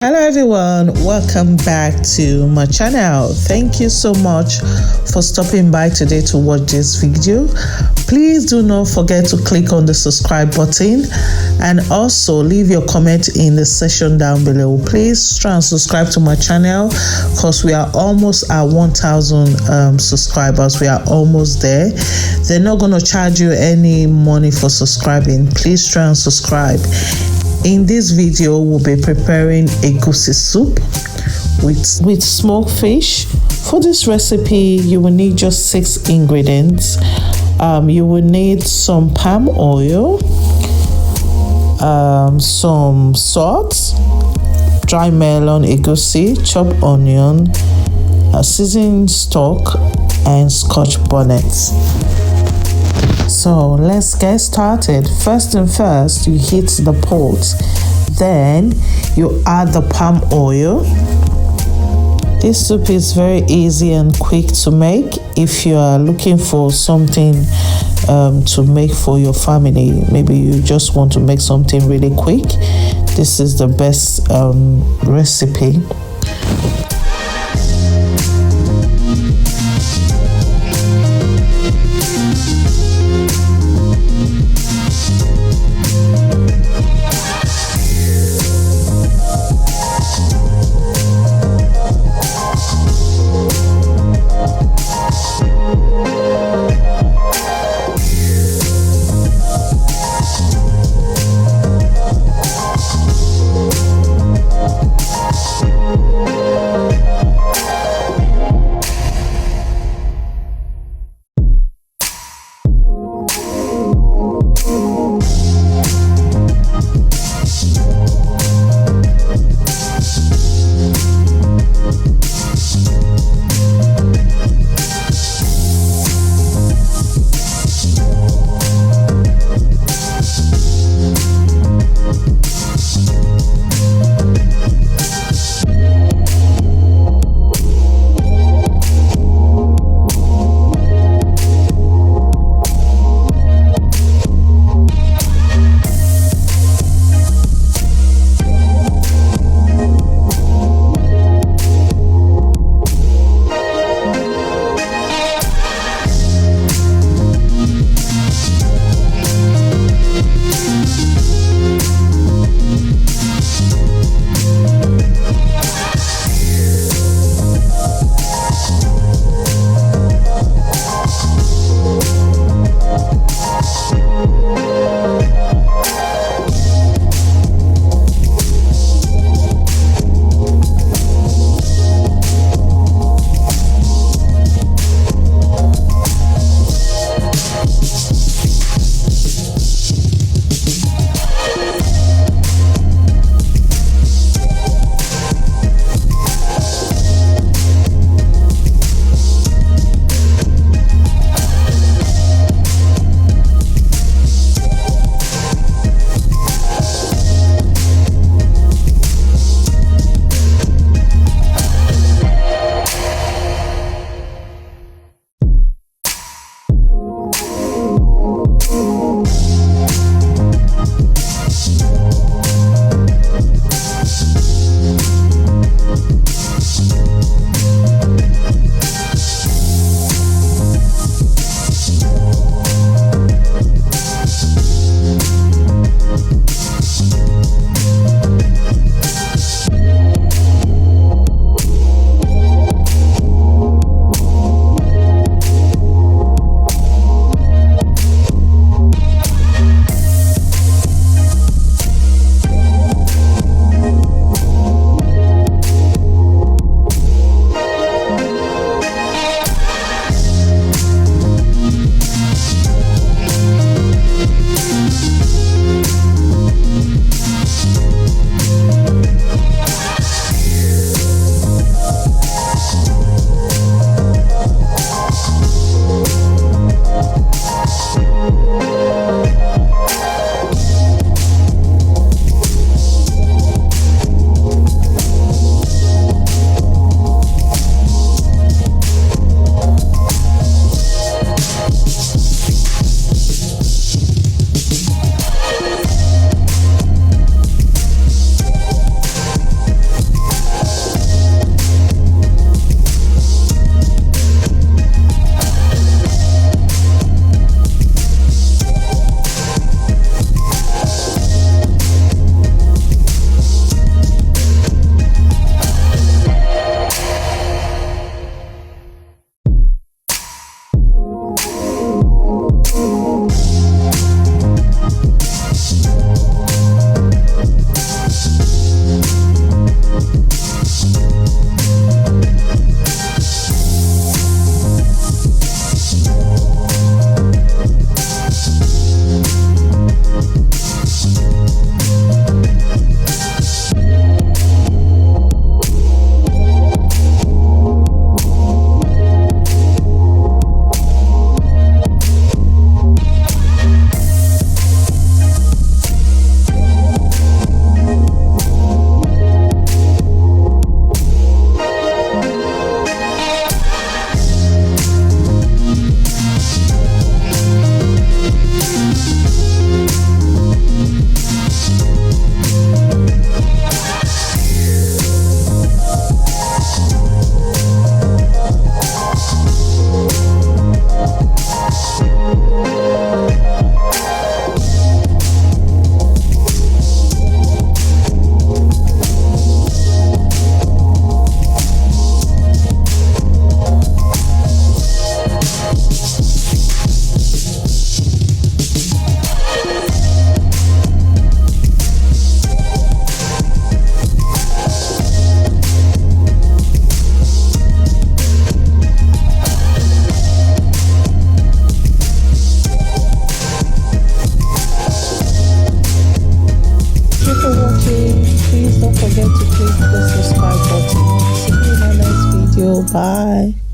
Hello everyone, welcome back to my channel. Thank you so much for stopping by today to watch this video. Please do not forget to click on the subscribe button and also leave your comment in the section down below. Please try and subscribe to my channel because we are almost at 1,000 subscribers. We are almost there. They're not going to charge you any money for subscribing. Please try and subscribe. In this video, we'll be preparing egusi soup with smoked fish. For this recipe, you will need just 6 ingredients. You will need some palm oil, some salt, dry melon, egusi, chopped onion, seasoned stock, and scotch bonnet. So let's get started. First and first, you heat the pot. Then you add the palm oil. This soup is very easy and quick to make. If you are looking for something to make for your family, maybe you just want to make something really quick, this is the best recipe. video. Bye.